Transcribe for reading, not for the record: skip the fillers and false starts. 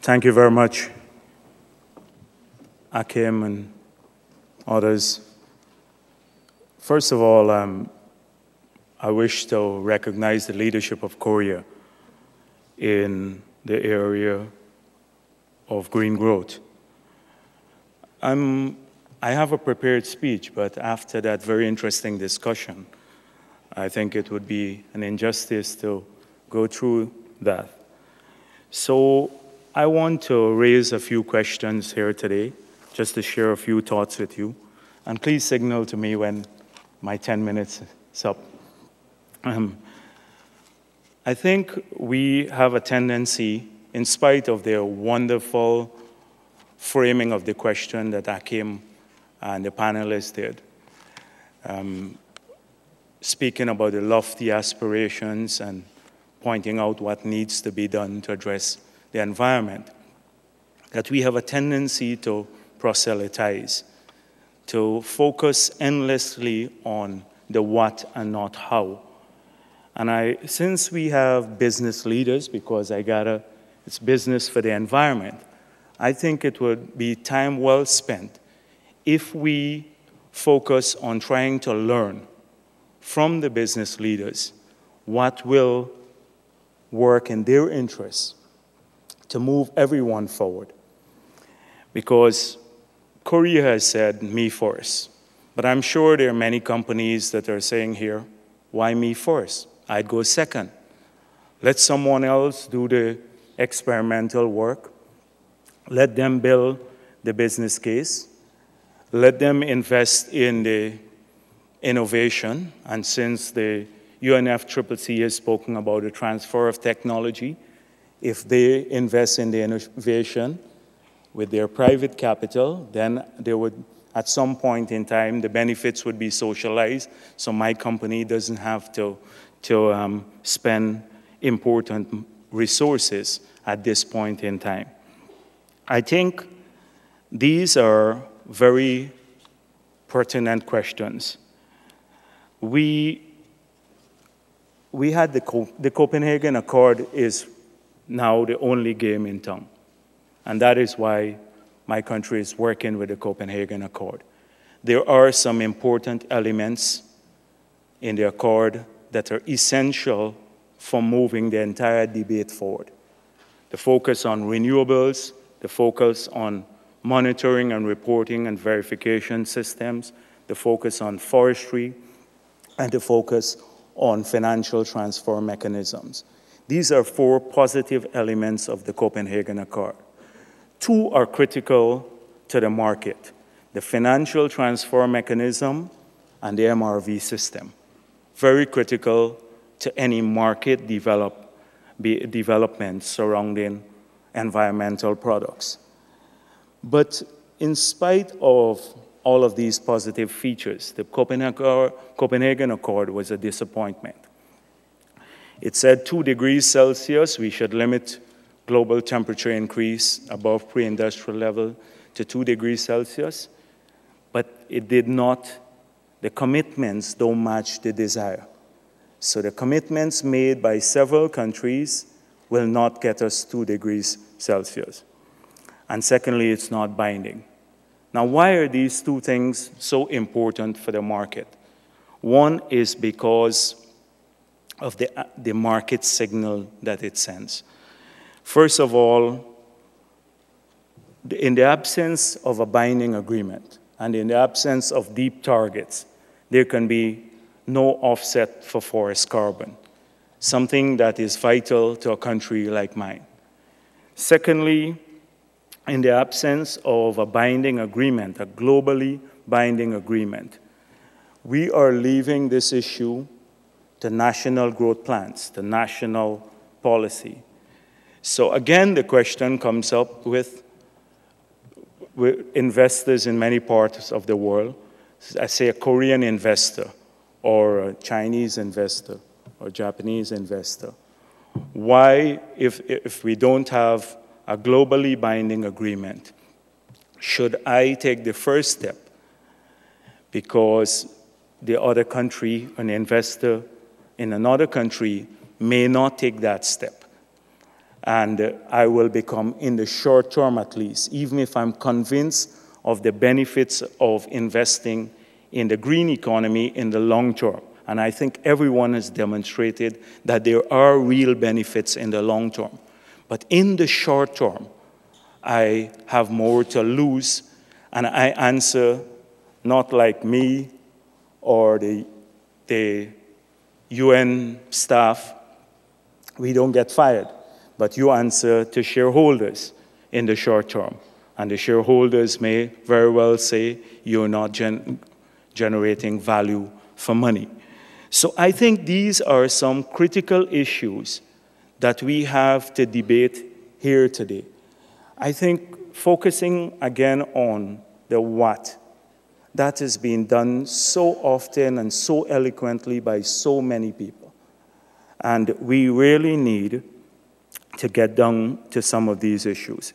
Thank you very much, Akim and others. First of all, I wish to recognize the leadership of Korea in the area of green growth. I have a prepared speech, but after that very interesting discussion, I think it would be an injustice to go through that. So I want to raise a few questions here today, just to share a few thoughts with you. And please signal to me when my 10 minutes is up. I think we have a tendency, in spite of their wonderful framing of the question that Akim and the panelists did, speaking about the lofty aspirations and pointing out what needs to be done to address the environment, that we have a tendency to proselytize, to focus endlessly on the what and not how. And since we have business leaders, because it's business for the environment, I think it would be time well spent if we focus on trying to learn from the business leaders what will work in their interests to move everyone forward. Because Korea has said, me first. But I'm sure there are many companies that are saying here, why me first? I'd go second. Let someone else do the experimental work. Let them build the business case. Let them invest in the innovation. And since the UNFCCC has spoken about the transfer of technology, if they invest in the innovation with their private capital, then they would, at some point in time, the benefits would be socialized, so my company doesn't have to spend important resources at this point in time. I think these are very pertinent questions. We had the Copenhagen Accord is now the only game in town. And that is why my country is working with the Copenhagen Accord. There are some important elements in the Accord that are essential for moving the entire debate forward. The focus on renewables, the focus on monitoring and reporting and verification systems, the focus on forestry, and the focus on financial transfer mechanisms. These are 4 positive elements of the Copenhagen Accord. 2 are critical to the market: the financial transfer mechanism and the MRV system. Very critical to any market development surrounding environmental products. But in spite of all of these positive features, the Copenhagen Accord was a disappointment. It said 2 degrees Celsius, we should limit global temperature increase above pre-industrial level to 2 degrees Celsius, but it did not, the commitments don't match the desire. So the commitments made by several countries will not get us 2 degrees Celsius. And secondly, it's not binding. Now, why are these 2 things so important for the market? One is because of the market signal that it sends. First of all, in the absence of a binding agreement and in the absence of deep targets, there can be no offset for forest carbon, something that is vital to a country like mine. Secondly, in the absence of a binding agreement, a globally binding agreement, we are leaving this issue to national growth plans, to national policy. So again, the question comes up with investors in many parts of the world. I say a Korean investor or a Chinese investor or Japanese investor. Why, if we don't have a globally binding agreement, should I take the first step because the other country, an investor in another country, may not take that step? And I will become, in the short term at least, even if I'm convinced of the benefits of investing in the green economy in the long term. And I think everyone has demonstrated that there are real benefits in the long term. But in the short term, I have more to lose, and I answer not like me or the UN staff. We don't get fired, but you answer to shareholders in the short term. And the shareholders may very well say you're not generating value for money. So I think these are some critical issues that we have to debate here today. I think focusing again on the what, that has been done so often and so eloquently by so many people. And we really need to get down to some of these issues.